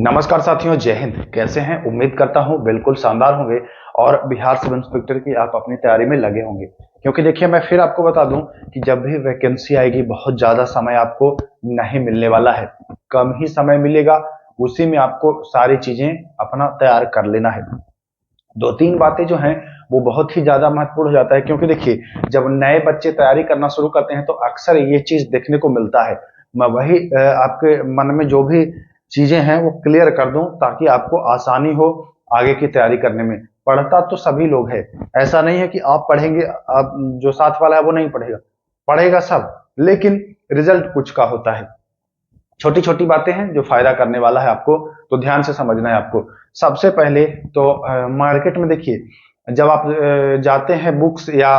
नमस्कार साथियों, जय हिंद। कैसे हैं? उम्मीद करता हूं बिल्कुल शानदार होंगे और बिहार सब इंस्पेक्टर की आप अपनी तैयारी में लगे होंगे। क्योंकि देखिए, मैं फिर आपको बता दूं कि जब भी वैकेंसी आएगी बहुत ज्यादा समय आपको नहीं मिलने वाला है, कम ही समय मिलेगा। उसी में आपको सारी चीजें अपना तैयार कर लेना है। दो तीन बातें जो हैं वो बहुत ही ज्यादा महत्वपूर्ण हो जाता है, क्योंकि देखिए जब नए बच्चे तैयारी करना शुरू करते हैं तो अक्सर ये चीज देखने को मिलता है। मैं वही आपके मन में जो भी चीजें हैं वो क्लियर कर दूं ताकि आपको आसानी हो आगे की तैयारी करने में। पढ़ता तो सभी लोग है, ऐसा नहीं है कि आप पढ़ेंगे आप जो साथ वाला है वो नहीं पढ़ेगा, पढ़ेगा सब, लेकिन रिजल्ट कुछ का होता है। छोटी छोटी बातें हैं जो फायदा करने वाला है आपको, तो ध्यान से समझना है आपको। सबसे पहले तो मार्केट में देखिए, जब आप जाते हैं बुक्स या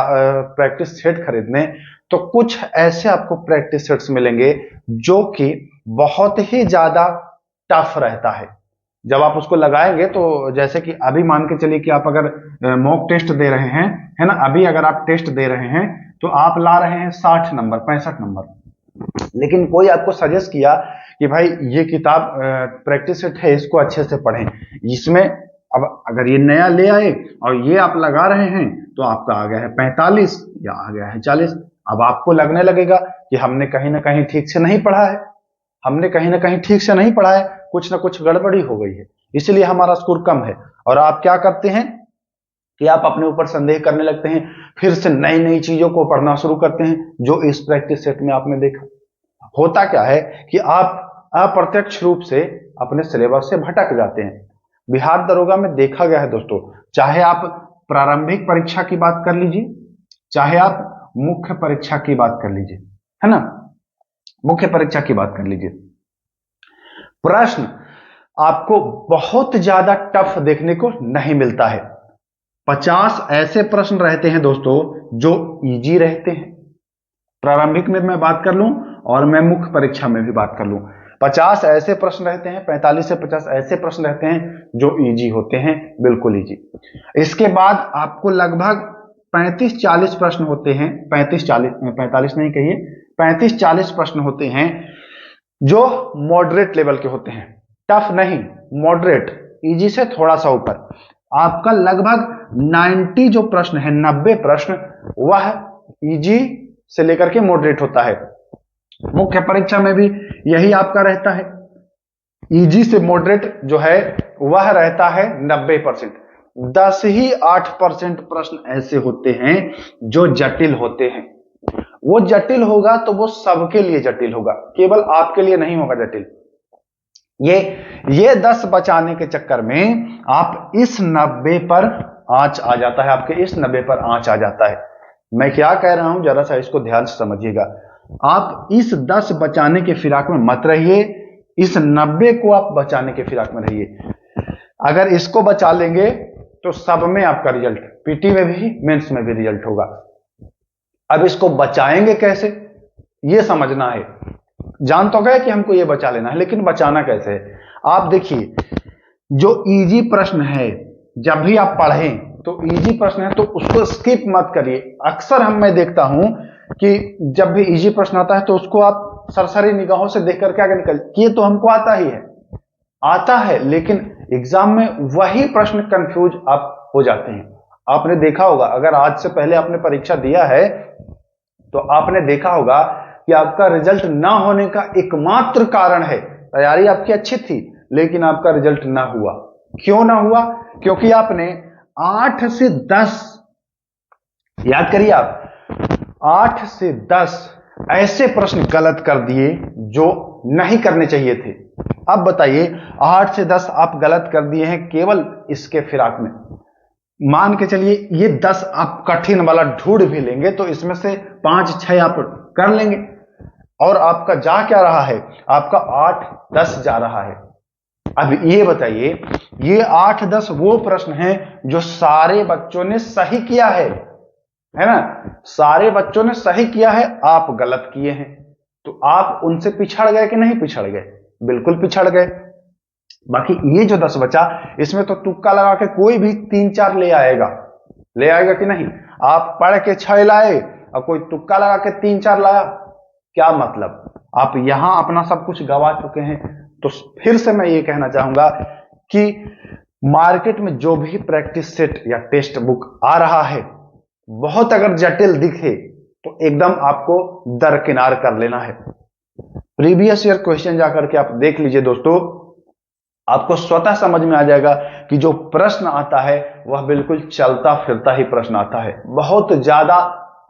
प्रैक्टिस सेट खरीदने, तो कुछ ऐसे आपको प्रैक्टिस सेट्स मिलेंगे जो कि बहुत ही ज्यादा टफ रहता है। जब आप उसको लगाएंगे तो जैसे कि अभी मान के चलिए कि आप अगर मॉक टेस्ट दे रहे हैं, है ना, अभी अगर आप टेस्ट दे रहे हैं तो आप ला रहे हैं 60 नंबर 65 नंबर, लेकिन कोई आपको सजेस्ट किया कि भाई ये किताब प्रैक्टिस सेट है, इसको अच्छे से पढ़ें। इसमें अब अगर ये नया ले आए और ये आप लगा रहे हैं तो आपका आ गया है 45 या आ गया है 40। अब आपको लगने लगेगा कि हमने कहीं ना कहीं ठीक से नहीं पढ़ा है, हमने कहीं ना कहीं ठीक से नहीं पढ़ा है, कुछ ना कुछ गड़बड़ी हो गई है, इसलिए हमारा स्कोर कम है। और आप क्या करते हैं कि आप अपने ऊपर संदेह करने लगते हैं, फिर से नई नई चीजों को पढ़ना शुरू करते हैं जो इस प्रैक्टिस सेट में आपने देखा। होता क्या है कि आप अप्रत्यक्ष रूप से अपने सिलेबस से भटक जाते हैं। बिहार दरोगा में देखा गया है दोस्तों, चाहे आप प्रारंभिक परीक्षा की बात कर लीजिए, चाहे आप मुख्य परीक्षा की बात कर लीजिए, है ना, मुख्य परीक्षा की बात कर लीजिए, प्रश्न आपको बहुत ज्यादा टफ देखने को नहीं मिलता है। 50 ऐसे प्रश्न रहते हैं दोस्तों जो इजी रहते हैं। प्रारंभिक में मैं बात कर लूं और मैं मुख्य परीक्षा में भी बात कर लूं, 50 ऐसे प्रश्न रहते हैं, 45 से 50 ऐसे प्रश्न रहते हैं जो इजी होते हैं, बिल्कुल इजी। इसके बाद आपको लगभग 35-40 प्रश्न होते हैं, 35-40, 45 नहीं कहिए, 35-40 प्रश्न होते हैं जो मॉडरेट लेवल के होते हैं, टफ नहीं, मॉडरेट, इजी से थोड़ा सा ऊपर। आपका लगभग 90 जो प्रश्न है, 90 प्रश्न, वह इजी से लेकर के मॉडरेट होता है। मुख्य परीक्षा में भी यही आपका रहता है, इजी से मॉडरेट जो है वह रहता है 90%। 10 ही 8% प्रश्न ऐसे होते हैं जो जटिल होते हैं। वो जटिल होगा तो वो सबके लिए जटिल होगा, केवल आपके लिए नहीं होगा जटिल। ये 10 बचाने के चक्कर में आप इस 90 पर आंच आ जाता है, आपके इस 90 पर आंच आ जाता है। मैं क्या कह रहा हूं जरा सा इसको ध्यान से समझिएगा। आप इस 10 बचाने के फिराक में मत रहिए, इस 90 को आप बचाने के फिराक में रहिए। अगर इसको बचा लेंगे तो सब में आपका रिजल्ट, पीटी में भी मेंस में भी रिजल्ट होगा। अब इसको बचाएंगे कैसे, ये समझना है। जान तो गए कि हमको ये बचा लेना है, लेकिन बचाना कैसे है। आप देखिए, जो इजी प्रश्न है, जब भी आप पढ़ें तो इजी प्रश्न है तो उसको स्किप मत करिए। अक्सर मैं देखता हूं कि जब भी इजी प्रश्न आता है तो उसको आप सरसरी निगाहों से देख करके आगे निकल, ये तो हमको आता ही है, आता है, लेकिन एग्जाम में वही प्रश्न कंफ्यूज आप हो जाते हैं। आपने देखा होगा, अगर आज से पहले आपने परीक्षा दिया है तो आपने देखा होगा कि आपका रिजल्ट ना होने का एकमात्र कारण है, तैयारी आपकी अच्छी थी लेकिन आपका रिजल्ट ना हुआ। क्यों ना हुआ? क्योंकि आपने 8 से 10, याद करिए, आप 8 से 10 ऐसे प्रश्न गलत कर दिए जो नहीं करने चाहिए थे। अब बताइए, 8 से 10 आप गलत कर दिए हैं केवल इसके फिराक में। मान के चलिए ये 10 आप कठिन वाला ढूंढ भी लेंगे तो इसमें से 5-6 आप कर लेंगे, और आपका जा क्या रहा है, आपका 8-10 जा रहा है। अब ये बताइए, ये 8-10 वो प्रश्न हैं जो सारे बच्चों ने सही किया है ना, सारे बच्चों ने सही किया है, आप गलत किए हैं, तो आप उनसे पिछड़ गए कि नहीं पिछड़ गए? बिल्कुल पिछड़ गए। बाकी ये जो 10 बचा, इसमें तो तुक्का लगा के कोई भी 3-4 ले आएगा, ले आएगा कि नहीं? आप पढ़ के 6 लाए और कोई तुक्का लगा के 3-4 लाया, क्या मतलब? आप यहां अपना सब कुछ गवा चुके हैं। तो फिर से मैं ये कहना चाहूंगा कि मार्केट में जो भी प्रैक्टिस सेट या टेक्स्ट बुक आ रहा है, बहुत अगर जटिल दिखे तो एकदम आपको दरकिनार कर लेना है। प्रीवियस ईयर क्वेश्चन जाकर के आप देख लीजिए दोस्तों, आपको स्वतः समझ में आ जाएगा कि जो प्रश्न आता है वह बिल्कुल चलता फिरता ही प्रश्न आता है, बहुत ज्यादा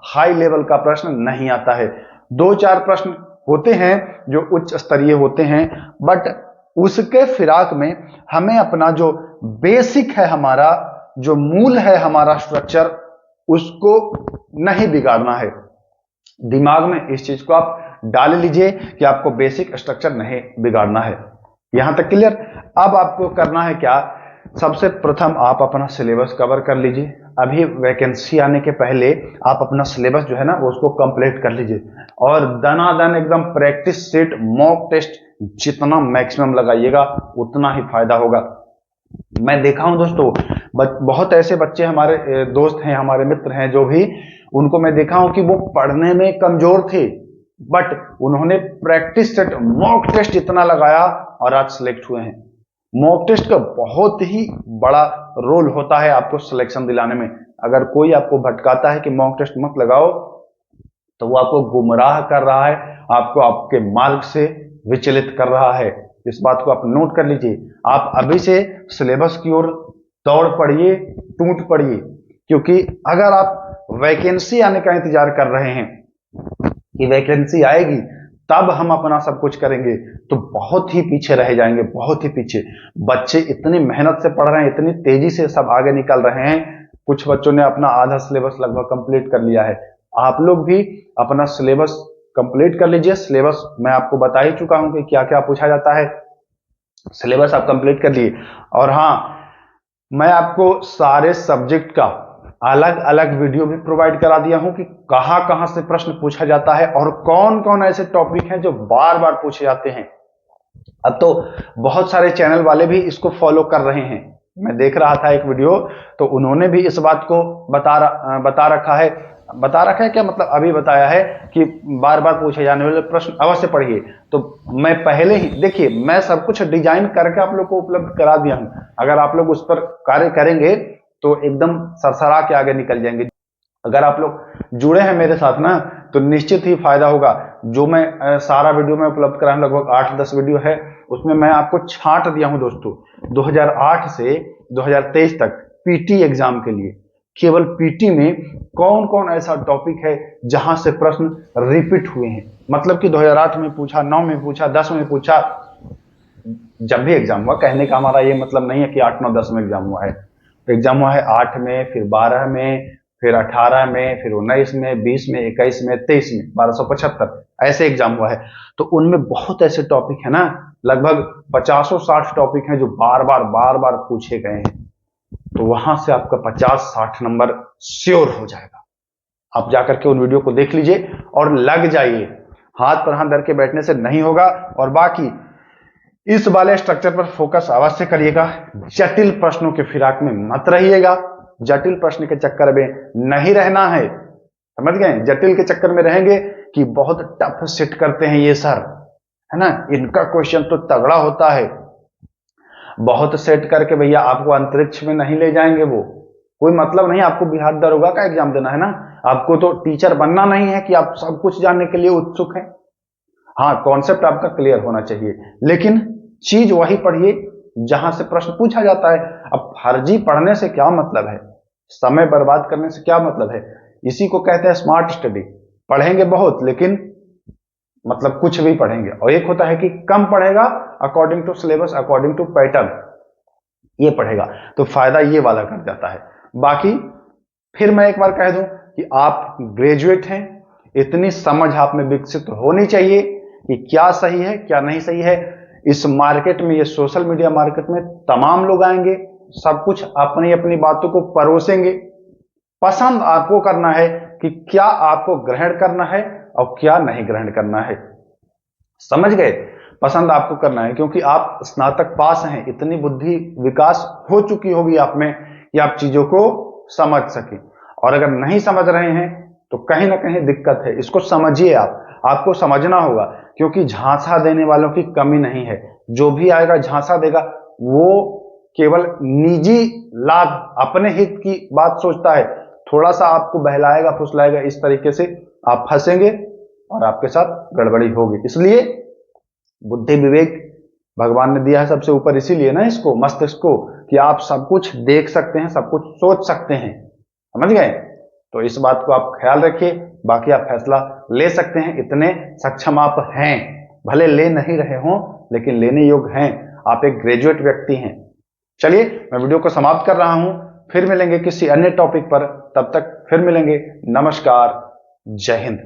हाई लेवल का प्रश्न नहीं आता है। दो चार प्रश्न होते हैं जो उच्च स्तरीय होते हैं, बट उसके फिराक में हमें अपना जो बेसिक है, हमारा जो मूल है, हमारा स्ट्रक्चर, उसको नहीं बिगाड़ना है। दिमाग में इस चीज को आप डाल लीजिए कि आपको बेसिक स्ट्रक्चर नहीं बिगाड़ना है। यहां तक क्लियर। अब आपको करना है क्या, सबसे प्रथम आप अपना सिलेबस कवर कर लीजिए। अभी वैकेंसी आने के पहले आप अपना सिलेबस जो है ना उसको कंप्लीट कर लीजिए, और दनादन एकदम प्रैक्टिस सेट मॉक टेस्ट जितना मैक्सिमम लगाइएगा उतना ही फायदा होगा। मैं देखा हूं दोस्तों, बहुत ऐसे बच्चे हमारे दोस्त हैं, हमारे मित्र हैं, जो भी उनको मैं देखा हूं कि वो पढ़ने में कमजोर थे, बट उन्होंने प्रैक्टिस सेट मॉक टेस्ट इतना लगाया और आज सिलेक्ट हुए हैं। मॉक टेस्ट का बहुत ही बड़ा रोल होता है आपको सिलेक्शन दिलाने में। अगर कोई आपको भटकाता है कि मॉक टेस्ट मत लगाओ, तो वो आपको गुमराह कर रहा है, आपको आपके मार्ग से विचलित कर रहा है। इस बात को आप नोट कर लीजिए। आप अभी से सिलेबस की ओर दौड़ पड़िए, टूट पड़िए, क्योंकि अगर आप वैकेंसी आने का इंतजार कर रहे हैं कि वैकेंसी आएगी तब हम अपना सब कुछ करेंगे, तो बहुत ही पीछे रह जाएंगे, बहुत ही पीछे। बच्चे इतनी मेहनत से पढ़ रहे हैं, इतनी तेजी से सब आगे निकल रहे हैं। कुछ बच्चों ने अपना आधा सिलेबस लगभग कंप्लीट कर लिया है। आप लोग भी अपना सिलेबस कंप्लीट कर लीजिए। सिलेबस मैं आपको बता ही चुका हूं कि क्या क्या पूछा जाता है। सिलेबस आप कंप्लीट कर लिए, और हाँ, मैं आपको सारे सब्जेक्ट का अलग अलग वीडियो भी प्रोवाइड करा दिया हूं कि कहां कहां से प्रश्न पूछा जाता है और कौन कौन ऐसे टॉपिक हैं जो बार बार पूछे जाते हैं। अब तो बहुत सारे चैनल वाले भी इसको फॉलो कर रहे हैं। मैं देख रहा था एक वीडियो, तो उन्होंने भी इस बात को बता रखा है क्या, मतलब अभी बताया है कि बार बार पूछे जाने वाले प्रश्न अवश्य पढ़िए। तो मैं पहले ही, देखिए, मैं सब कुछ डिजाइन करके आप लोग को उपलब्ध करा दिया हूं। अगर आप लोग उस पर कार्य करेंगे तो एकदम सरसरा के आगे निकल जाएंगे। अगर आप लोग जुड़े हैं मेरे साथ ना, तो निश्चित ही फायदा होगा। जो मैं सारा वीडियो में उपलब्ध कराया, लगभग 8-10 वीडियो है, उसमें मैं आपको छांट दिया हूं दोस्तों 2008 से 2023 तक पीटी एग्जाम के लिए। केवल पीटी में कौन कौन ऐसा टॉपिक है जहां से प्रश्न रिपीट हुए हैं, मतलब कि 2008 में पूछा, 9 में पूछा, 10 में पूछा, जब भी एग्जाम हुआ। कहने का हमारा ये मतलब नहीं है कि 8, 9, 10 में एग्जाम हुआ है। एग्जाम हुआ है 8 में, फिर 12 में, फिर 18 में, फिर 19 में, 20 में, 21 में, 23 में, 1275 ऐसे एग्जाम हुआ है। तो उनमें बहुत ऐसे टॉपिक है ना, लगभग 50-60 टॉपिक हैं जो बार बार पूछे गए हैं। तो वहां से आपका 50-60 नंबर श्योर हो जाएगा। आप जाकर के उन वीडियो को देख लीजिए और लग जाइए। हाथ पर हाथ धर के बैठने से नहीं होगा। और बाकी इस वाले स्ट्रक्चर पर फोकस अवश्य करिएगा। जटिल प्रश्नों के फिराक में मत रहिएगा। जटिल प्रश्न के चक्कर में नहीं रहना है, समझ गए। जटिल के चक्कर में रहेंगे कि बहुत टफ सेट करते हैं ये सर, है ना, इनका क्वेश्चन तो तगड़ा होता है। बहुत सेट करके भैया आपको अंतरिक्ष में नहीं ले जाएंगे वो, कोई मतलब नहीं। आपको बिहार दरोगा का एग्जाम देना है ना, आपको तो टीचर बनना नहीं है कि आप सब कुछ जानने के लिए उत्सुक हैं। हाँ, कॉन्सेप्ट आपका क्लियर होना चाहिए, लेकिन चीज वही पढ़िए जहां से प्रश्न पूछा जाता है। अब फर्जी पढ़ने से क्या मतलब है, समय बर्बाद करने से क्या मतलब है। इसी को कहते हैं स्मार्ट स्टडी। पढ़ेंगे बहुत, लेकिन मतलब कुछ भी पढ़ेंगे। और एक होता है कि कम पढ़ेगा according to syllabus, according to pattern, ये पढ़ेगा, तो फायदा ये वाला कर जाता है। बाकी फिर मैं एक बार कह दूं कि आप ग्रेजुएट हैं, इतनी समझ आप में विकसित होनी चाहिए कि क्या सही है क्या नहीं सही है। इस मार्केट में, ये सोशल मीडिया मार्केट में तमाम लोग आएंगे, सब कुछ अपनी अपनी बातों को परोसेंगे। पसंद आपको करना है कि क्या आपको ग्रहण करना है और क्या नहीं ग्रहण करना है, समझ गए। पसंद आपको करना है, क्योंकि आप स्नातक पास हैं, इतनी बुद्धि विकास हो चुकी होगी आप में कि आप चीजों को समझ सके। और अगर नहीं समझ रहे हैं तो कहीं ना कहीं दिक्कत है, इसको समझिए। आपको समझना होगा क्योंकि झांसा देने वालों की कमी नहीं है। जो भी आएगा झांसा देगा, वो केवल निजी लाभ, अपने हित की बात सोचता है। थोड़ा सा आपको बहलाएगा फुसलाएगा, इस तरीके से आप फंसेंगे और आपके साथ गड़बड़ी होगी। इसलिए बुद्धि विवेक भगवान ने दिया है सबसे ऊपर, इसीलिए ना इसको, मस्तिष्क को, कि आप सब कुछ देख सकते हैं, सब कुछ सोच सकते हैं। समझ गए? तो इस बात को आप ख्याल रखिए, बाकी आप फैसला ले सकते हैं, इतने सक्षम आप हैं। भले ले नहीं रहे हों, लेकिन लेने योग्य हैं। आप एक ग्रेजुएट व्यक्ति हैं। चलिए, मैं वीडियो को समाप्त कर रहा हूं, फिर मिलेंगे किसी अन्य टॉपिक पर। तब तक फिर मिलेंगे। नमस्कार, जय हिंद।